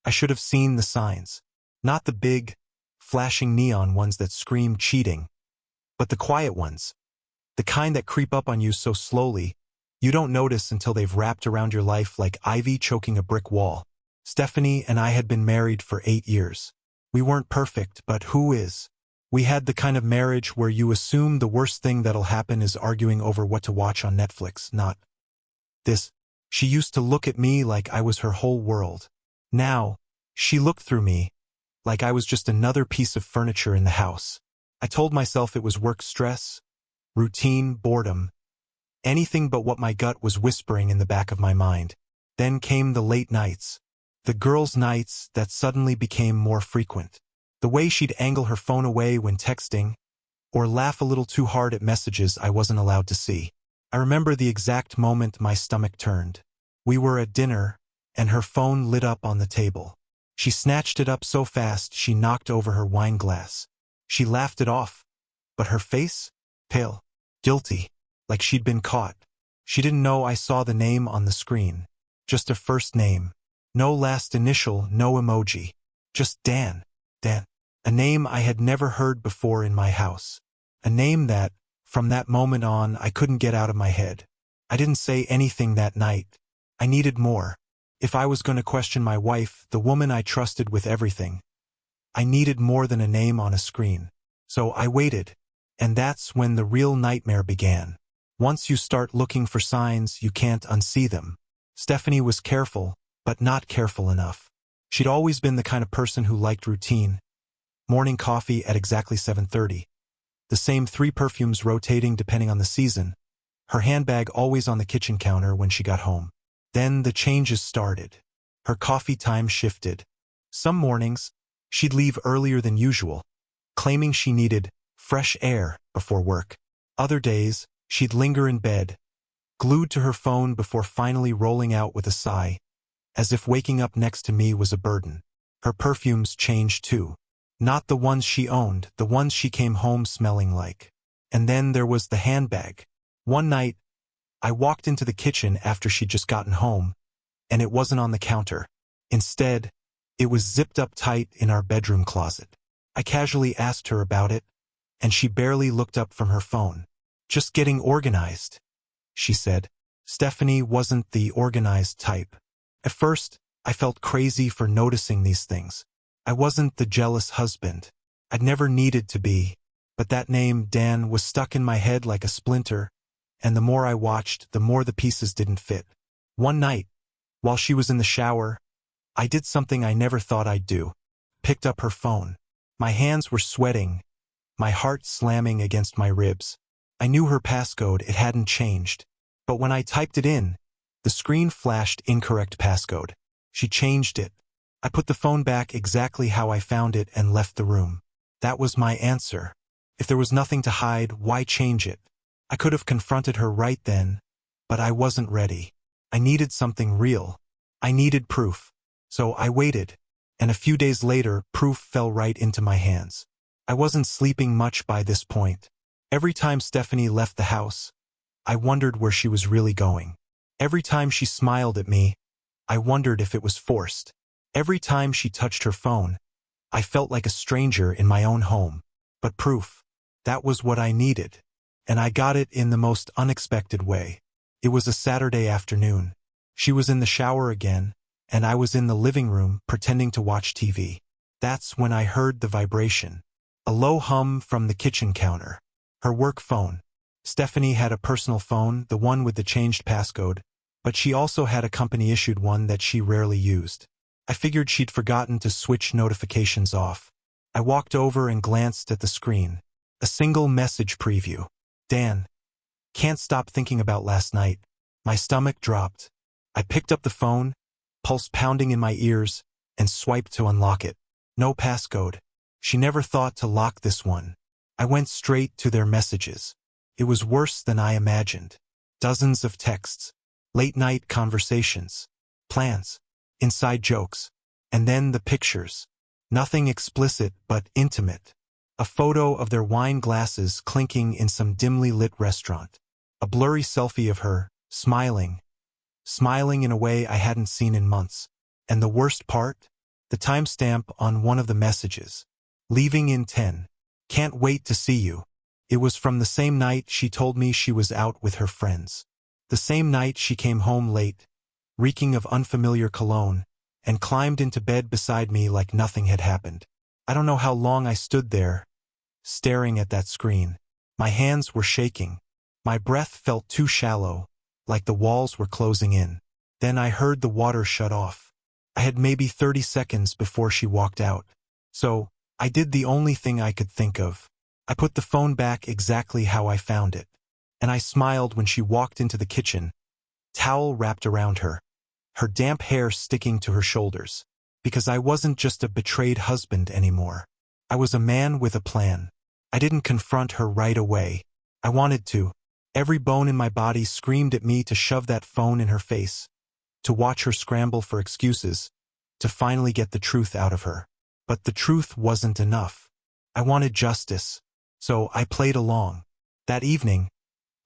I should have seen the signs. Not the big, flashing neon ones that scream cheating, but the quiet ones. The kind that creep up on you so slowly, you don't notice until they've wrapped around your life like ivy choking a brick wall. Stephanie and I had been married for 8 years. We weren't perfect, but who is? We had the kind of marriage where you assume the worst thing that'll happen is arguing over what to watch on Netflix, not this. She used to look at me like I was her whole world. Now, she looked through me like I was just another piece of furniture in the house. I told myself it was work stress, routine, boredom, anything but what my gut was whispering in the back of my mind. Then came the late nights. The girls' nights that suddenly became more frequent. The way she'd angle her phone away when texting, or laugh a little too hard at messages I wasn't allowed to see. I remember the exact moment my stomach turned. We were at dinner, and her phone lit up on the table. She snatched it up so fast she knocked over her wine glass. She laughed it off, but her face? Pale. Guilty. Like she'd been caught. She didn't know I saw the name on the screen. Just a first name. No last initial, no emoji. Just Dan. Dan. A name I had never heard before in my house. A name that, from that moment on, I couldn't get out of my head. I didn't say anything that night. I needed more. If I was going to question my wife, the woman I trusted with everything, I needed more than a name on a screen. So I waited. And that's when the real nightmare began. Once you start looking for signs, you can't unsee them. Stephanie was careful, but not careful enough. She'd always been the kind of person who liked routine. Morning coffee at exactly 7:30. The same 3 perfumes rotating depending on the season. Her handbag always on the kitchen counter when she got home. Then the changes started. Her coffee time shifted. Some mornings, she'd leave earlier than usual, claiming she needed fresh air before work. Other days, she'd linger in bed, glued to her phone before finally rolling out with a sigh, as if waking up next to me was a burden. Her perfumes changed too. Not the ones she owned, the ones she came home smelling like. And then there was the handbag. One night, I walked into the kitchen after she'd just gotten home, and it wasn't on the counter. Instead, it was zipped up tight in our bedroom closet. I casually asked her about it, and she barely looked up from her phone. Just getting organized, she said. Stephanie wasn't the organized type. At first, I felt crazy for noticing these things. I wasn't the jealous husband. I'd never needed to be. But that name, Dan, was stuck in my head like a splinter, and the more I watched, the more the pieces didn't fit. One night, while she was in the shower, I did something I never thought I'd do. Picked up her phone. My hands were sweating, my heart slamming against my ribs. I knew her passcode, it hadn't changed. But when I typed it in, the screen flashed incorrect passcode. She changed it. I put the phone back exactly how I found it and left the room. That was my answer. If there was nothing to hide, why change it? I could have confronted her right then, but I wasn't ready. I needed something real. I needed proof. So I waited, and a few days later, proof fell right into my hands. I wasn't sleeping much by this point. Every time Stephanie left the house, I wondered where she was really going. Every time she smiled at me, I wondered if it was forced. Every time she touched her phone, I felt like a stranger in my own home. But proof, that was what I needed. And I got it in the most unexpected way. It was a Saturday afternoon. She was in the shower again, and I was in the living room pretending to watch TV. That's when I heard the vibration. A low hum from the kitchen counter. Her work phone. Stephanie had a personal phone, the one with the changed passcode, but she also had a company-issued one that she rarely used. I figured she'd forgotten to switch notifications off. I walked over and glanced at the screen. A single message preview. Dan. Can't stop thinking about last night. My stomach dropped. I picked up the phone, pulse pounding in my ears, and swiped to unlock it. No passcode. She never thought to lock this one. I went straight to their messages. It was worse than I imagined. Dozens of texts. Late-night conversations. Plans. Inside jokes. And then the pictures. Nothing explicit but intimate. A photo of their wine glasses clinking in some dimly lit restaurant. A blurry selfie of her, smiling. Smiling in a way I hadn't seen in months. And the worst part? The timestamp on one of the messages. Leaving in 10. Can't wait to see you. It was from the same night she told me she was out with her friends. The same night she came home late, reeking of unfamiliar cologne, and climbed into bed beside me like nothing had happened. I don't know how long I stood there, staring at that screen. My hands were shaking. My breath felt too shallow, like the walls were closing in. Then I heard the water shut off. I had maybe 30 seconds before she walked out. So, I did the only thing I could think of. I put the phone back exactly how I found it. And I smiled when she walked into the kitchen, towel wrapped around her, her damp hair sticking to her shoulders. Because I wasn't just a betrayed husband anymore. I was a man with a plan. I didn't confront her right away. I wanted to. Every bone in my body screamed at me to shove that phone in her face, to watch her scramble for excuses, to finally get the truth out of her. But the truth wasn't enough. I wanted justice, so I played along. That evening,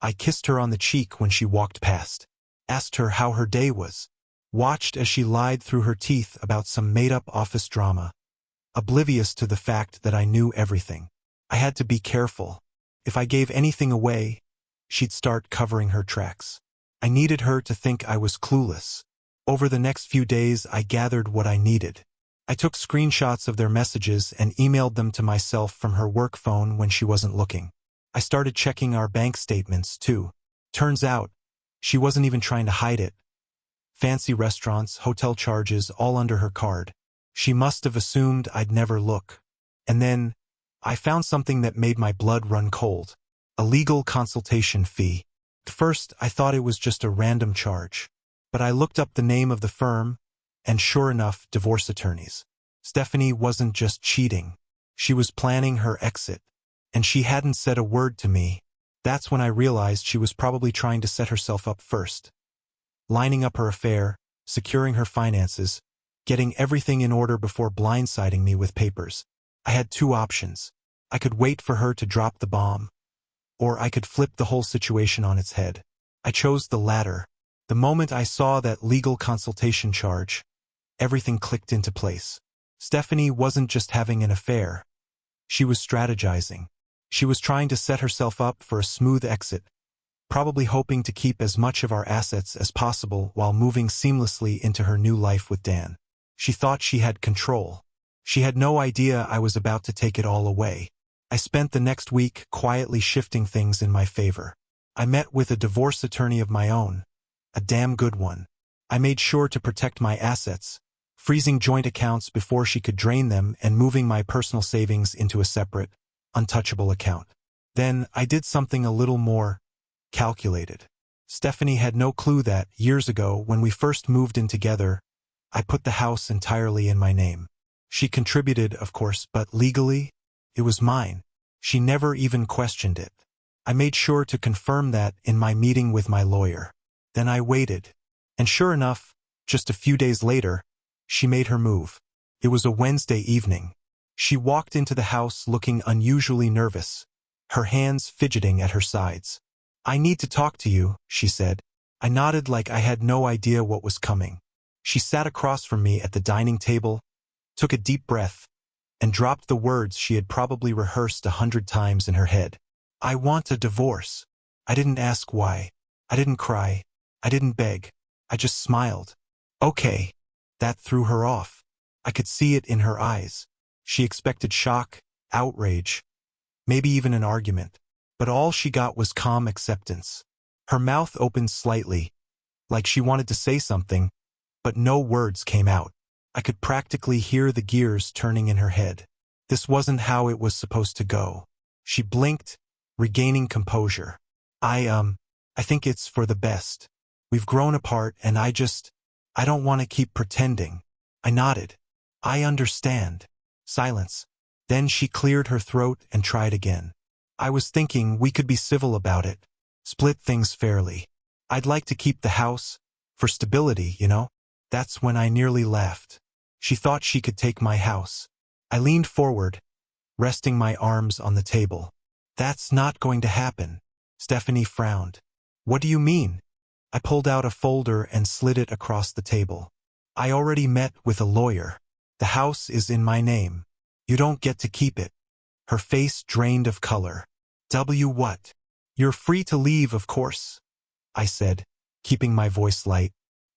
I kissed her on the cheek when she walked past, asked her how her day was, watched as she lied through her teeth about some made-up office drama, oblivious to the fact that I knew everything. I had to be careful. If I gave anything away, she'd start covering her tracks. I needed her to think I was clueless. Over the next few days, I gathered what I needed. I took screenshots of their messages and emailed them to myself from her work phone when she wasn't looking. I started checking our bank statements, too. Turns out, she wasn't even trying to hide it. Fancy restaurants, hotel charges, all under her card. She must have assumed I'd never look. And then, I found something that made my blood run cold. A legal consultation fee. At first, I thought it was just a random charge. But I looked up the name of the firm, and sure enough, divorce attorneys. Stephanie wasn't just cheating. She was planning her exit. And she hadn't said a word to me. That's when I realized she was probably trying to set herself up first. Lining up her affair, securing her finances, getting everything in order before blindsiding me with papers. I had two options. I could wait for her to drop the bomb, or I could flip the whole situation on its head. I chose the latter. The moment I saw that legal consultation charge, everything clicked into place. Stephanie wasn't just having an affair. She was strategizing. She was trying to set herself up for a smooth exit, probably hoping to keep as much of our assets as possible while moving seamlessly into her new life with Dan. She thought she had control. She had no idea I was about to take it all away. I spent the next week quietly shifting things in my favor. I met with a divorce attorney of my own, a damn good one. I made sure to protect my assets, freezing joint accounts before she could drain them and moving my personal savings into a separate, untouchable account. Then I did something a little more calculated. Stephanie had no clue that, years ago, when we first moved in together, I put the house entirely in my name. She contributed, of course, but legally, it was mine. She never even questioned it. I made sure to confirm that in my meeting with my lawyer. Then I waited. And sure enough, just a few days later, she made her move. It was a Wednesday evening. She walked into the house looking unusually nervous, her hands fidgeting at her sides. "I need to talk to you," she said. I nodded like I had no idea what was coming. She sat across from me at the dining table, took a deep breath, and dropped the words she had probably rehearsed 100 times in her head. "I want a divorce." I didn't ask why. I didn't cry. I didn't beg. I just smiled. Okay. That threw her off. I could see it in her eyes. She expected shock, outrage, maybe even an argument. But all she got was calm acceptance. Her mouth opened slightly, like she wanted to say something, but no words came out. I could practically hear the gears turning in her head. This wasn't how it was supposed to go. She blinked, regaining composure. I think it's for the best. We've grown apart and I don't want to keep pretending." I nodded. "I understand." Silence. Then she cleared her throat and tried again. "I was thinking we could be civil about it. Split things fairly. I'd like to keep the house, for stability, you know?" That's when I nearly laughed. She thought she could take my house. I leaned forward, resting my arms on the table. "That's not going to happen." Stephanie frowned. "What do you mean?" I pulled out a folder and slid it across the table. "I already met with a lawyer. The house is in my name. You don't get to keep it. Her face drained of color. What? You're free to leave, of course, I said, keeping my voice light.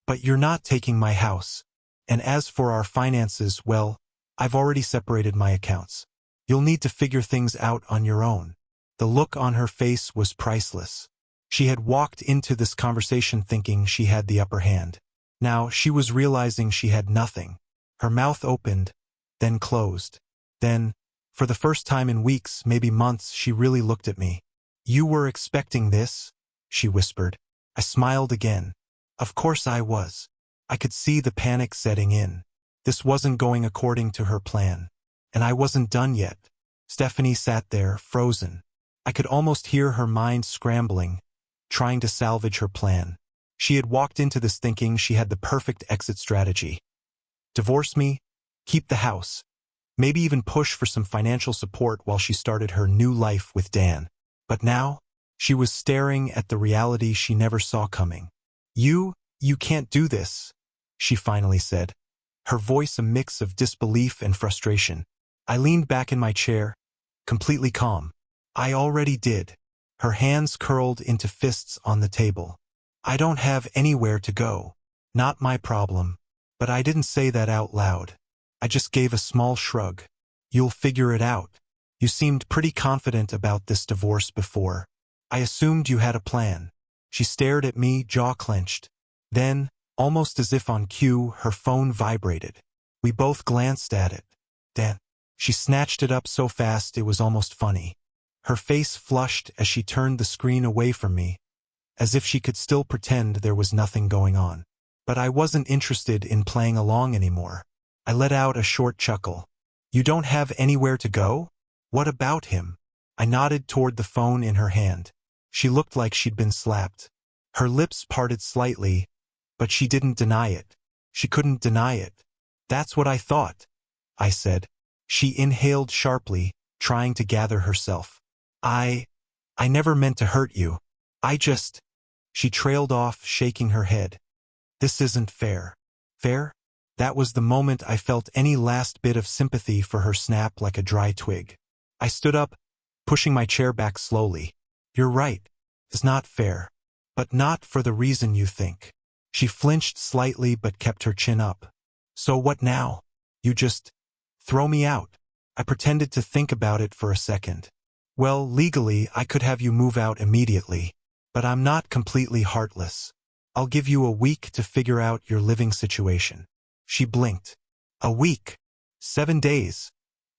But you're not taking my house. And as for our finances, well, I've already separated my accounts. You'll need to figure things out on your own. The look on her face was priceless. She had walked into this conversation thinking she had the upper hand. Now she was realizing she had nothing. Her mouth opened, then closed. Then, for the first time in weeks, maybe months, she really looked at me. You were expecting this? She whispered. I smiled again. Of course I was. I could see the panic setting in. This wasn't going according to her plan. And I wasn't done yet. Stephanie sat there, frozen. I could almost hear her mind scrambling, trying to salvage her plan. She had walked into this thinking she had the perfect exit strategy. Divorce me, keep the house, maybe even push for some financial support while she started her new life with Dan. But now, she was staring at the reality she never saw coming. You can't do this, she finally said, her voice a mix of disbelief and frustration. I leaned back in my chair, completely calm. I already did. Her hands curled into fists on the table. I don't have anywhere to go. Not my problem. But I didn't say that out loud. I just gave a small shrug. You'll figure it out. You seemed pretty confident about this divorce before. I assumed you had a plan. She stared at me, jaw clenched. Then, almost as if on cue, her phone vibrated. We both glanced at it. Dan. She snatched it up so fast it was almost funny. Her face flushed as she turned the screen away from me, as if she could still pretend there was nothing going on. But I wasn't interested in playing along anymore. I let out a short chuckle. You don't have anywhere to go? What about him? I nodded toward the phone in her hand. She looked like she'd been slapped. Her lips parted slightly, but she didn't deny it. She couldn't deny it. That's what I thought, I said. She inhaled sharply, trying to gather herself. I never meant to hurt you. She trailed off, shaking her head. This isn't fair. Fair? That was the moment I felt any last bit of sympathy for her snap like a dry twig. I stood up, pushing my chair back slowly. You're right. It's not fair. But not for the reason you think. She flinched slightly but kept her chin up. So what now? You just throw me out. I pretended to think about it for a second. Well, legally, I could have you move out immediately. But I'm not completely heartless. I'll give you a week to figure out your living situation. She blinked. A week? 7 days,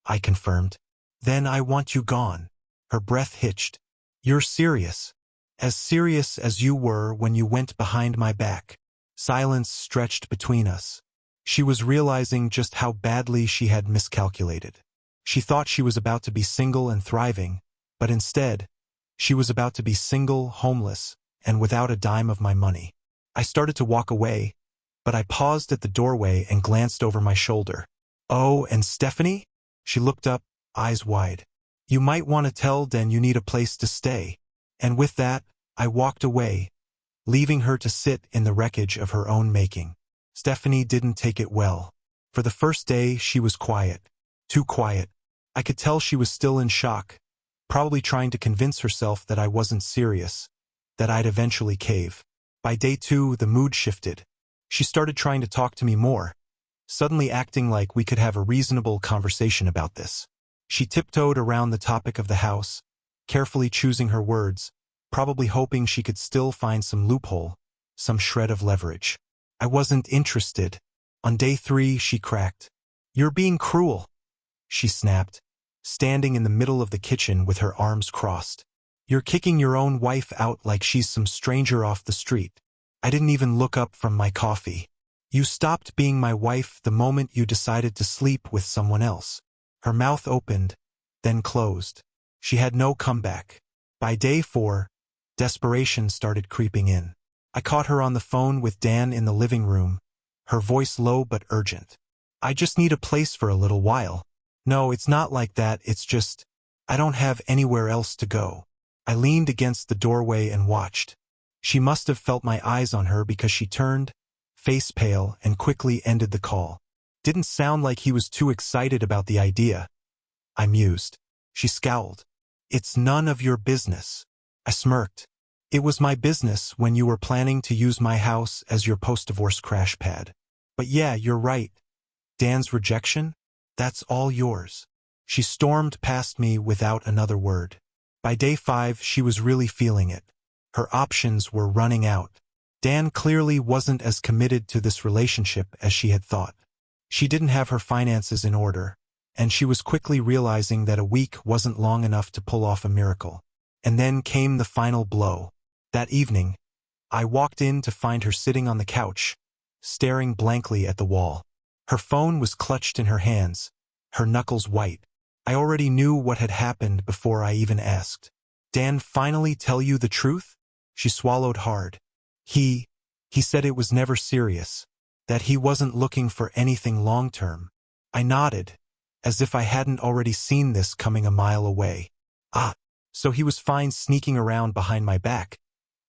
I confirmed. Then I want you gone. Her breath hitched. You're serious. As serious as you were when you went behind my back. Silence stretched between us. She was realizing just how badly she had miscalculated. She thought she was about to be single and thriving, but instead, she was about to be single, homeless, and without a dime of my money. I started to walk away, but I paused at the doorway and glanced over my shoulder. Oh, and Stephanie? She looked up, eyes wide. You might want to tell Dan you need a place to stay. And with that, I walked away, leaving her to sit in the wreckage of her own making. Stephanie didn't take it well. For the first day, she was quiet. Too quiet. I could tell she was still in shock, probably trying to convince herself that I wasn't serious, that I'd eventually cave. By day 2, the mood shifted. She started trying to talk to me more, suddenly acting like we could have a reasonable conversation about this. She tiptoed around the topic of the house, carefully choosing her words, probably hoping she could still find some loophole, some shred of leverage. I wasn't interested. On day 3, she cracked. You're being cruel, she snapped, standing in the middle of the kitchen with her arms crossed. You're kicking your own wife out like she's some stranger off the street. I didn't even look up from my coffee. You stopped being my wife the moment you decided to sleep with someone else. Her mouth opened, then closed. She had no comeback. By day 4, desperation started creeping in. I caught her on the phone with Dan in the living room, her voice low but urgent. I just need a place for a little while. No, it's not like that, it's just, I don't have anywhere else to go. I leaned against the doorway and watched. She must have felt my eyes on her because she turned, face pale, and quickly ended the call. Didn't sound like he was too excited about the idea. I mused. She scowled. It's none of your business. I smirked. It was my business when you were planning to use my house as your post-divorce crash pad. But yeah, you're right. Dan's rejection? That's all yours. She stormed past me without another word. By day 5, she was really feeling it. Her options were running out. Dan clearly wasn't as committed to this relationship as she had thought. She didn't have her finances in order, and she was quickly realizing that a week wasn't long enough to pull off a miracle. And then came the final blow. That evening, I walked in to find her sitting on the couch, staring blankly at the wall. Her phone was clutched in her hands, her knuckles white. I already knew what had happened before I even asked. Dan finally tell you the truth? She swallowed hard. He said it was never serious, that he wasn't looking for anything long-term. I nodded, as if I hadn't already seen this coming a mile away. Ah, so he was fine sneaking around behind my back.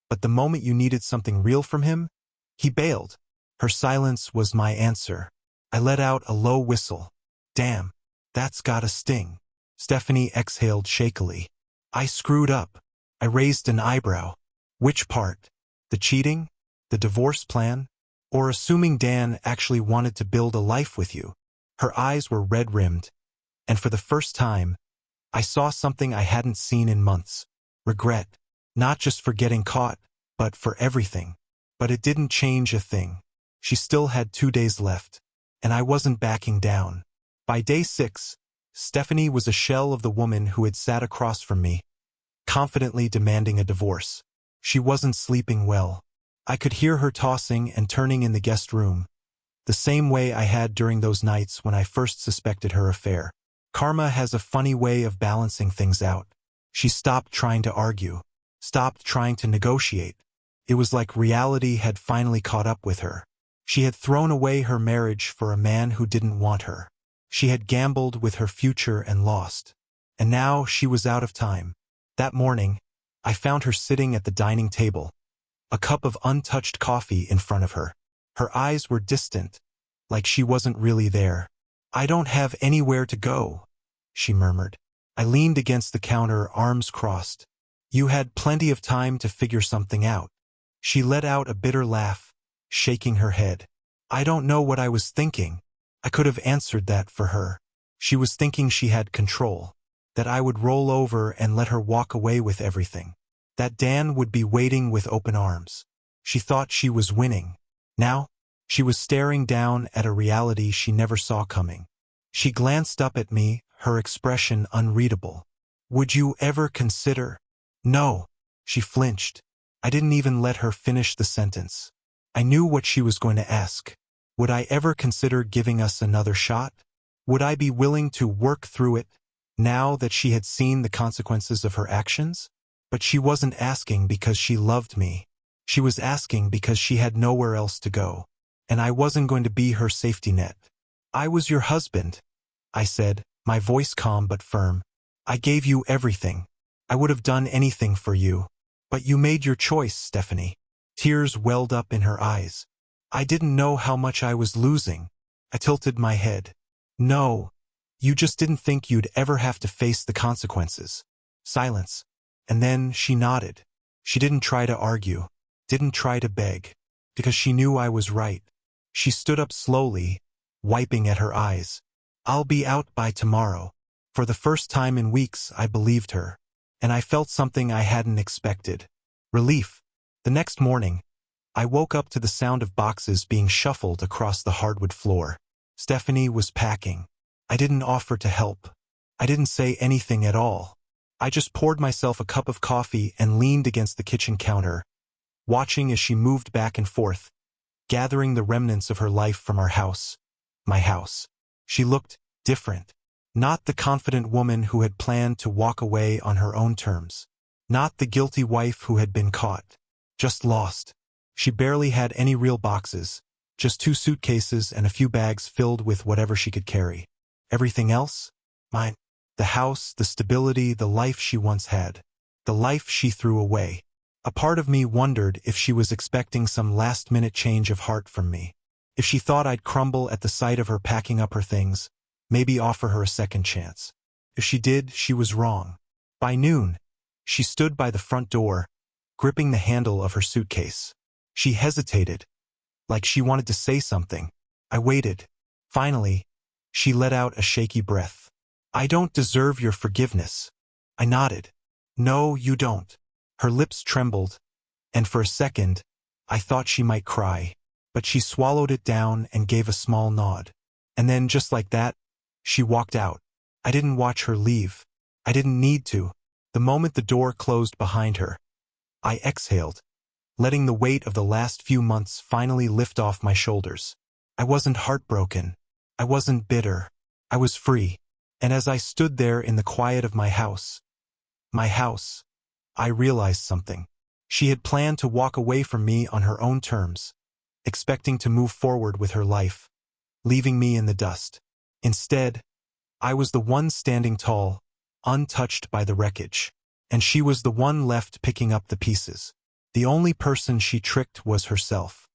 But the moment you needed something real from him, he bailed. Her silence was my answer. I let out a low whistle. Damn, that's gotta sting. Stephanie exhaled shakily. I screwed up. I raised an eyebrow. Which part? The cheating? The divorce plan? Or assuming Dan actually wanted to build a life with you? Her eyes were red-rimmed, and for the first time, I saw something I hadn't seen in months. Regret. Not just for getting caught, but for everything. But it didn't change a thing. She still had 2 days left, and I wasn't backing down. By day 6, Stephanie was a shell of the woman who had sat across from me, confidently demanding a divorce. She wasn't sleeping well. I could hear her tossing and turning in the guest room, the same way I had during those nights when I first suspected her affair. Karma has a funny way of balancing things out. She stopped trying to argue, stopped trying to negotiate. It was like reality had finally caught up with her. She had thrown away her marriage for a man who didn't want her. She had gambled with her future and lost. And now she was out of time. That morning, I found her sitting at the dining table, a cup of untouched coffee in front of her. Her eyes were distant, like she wasn't really there. I don't have anywhere to go, she murmured. I leaned against the counter, arms crossed. You had plenty of time to figure something out. She let out a bitter laugh, shaking her head. I don't know what I was thinking. I could have answered that for her. She was thinking she had control, that I would roll over and let her walk away with everything, that Dan would be waiting with open arms. She thought she was winning. Now, she was staring down at a reality she never saw coming. She glanced up at me, her expression unreadable. Would you ever consider? No. She flinched. I didn't even let her finish the sentence. I knew what she was going to ask. Would I ever consider giving us another shot? Would I be willing to work through it, now that she had seen the consequences of her actions? But she wasn't asking because she loved me. She was asking because she had nowhere else to go, and I wasn't going to be her safety net. I was your husband, I said, my voice calm but firm. I gave you everything. I would have done anything for you. But you made your choice, Stephanie. Tears welled up in her eyes. I didn't know how much I was losing. I tilted my head. No, you just didn't think you'd ever have to face the consequences. Silence. And then she nodded. She didn't try to argue, didn't try to beg, because she knew I was right. She stood up slowly, wiping at her eyes. I'll be out by tomorrow. For the first time in weeks, I believed her, and I felt something I hadn't expected. Relief. The next morning, I woke up to the sound of boxes being shuffled across the hardwood floor. Stephanie was packing. I didn't offer to help. I didn't say anything at all. I just poured myself a cup of coffee and leaned against the kitchen counter, watching as she moved back and forth, gathering the remnants of her life from our house, my house. She looked different. Not the confident woman who had planned to walk away on her own terms. Not the guilty wife who had been caught. Just lost. She barely had any real boxes, just 2 suitcases and a few bags filled with whatever she could carry. Everything else? Mine. The house, the stability, the life she once had. The life she threw away. A part of me wondered if she was expecting some last-minute change of heart from me. If she thought I'd crumble at the sight of her packing up her things, maybe offer her a second chance. If she did, she was wrong. By noon, she stood by the front door, gripping the handle of her suitcase. She hesitated, like she wanted to say something. I waited. Finally, she let out a shaky breath. "I don't deserve your forgiveness." I nodded. "No, you don't." Her lips trembled, and for a second, I thought she might cry. But she swallowed it down and gave a small nod. And then, just like that, she walked out. I didn't watch her leave. I didn't need to. The moment the door closed behind her, I exhaled, letting the weight of the last few months finally lift off my shoulders. I wasn't heartbroken. I wasn't bitter. I was free. And as I stood there in the quiet of my house, I realized something. She had planned to walk away from me on her own terms, expecting to move forward with her life, leaving me in the dust. Instead, I was the one standing tall, untouched by the wreckage, and she was the one left picking up the pieces. The only person she tricked was herself.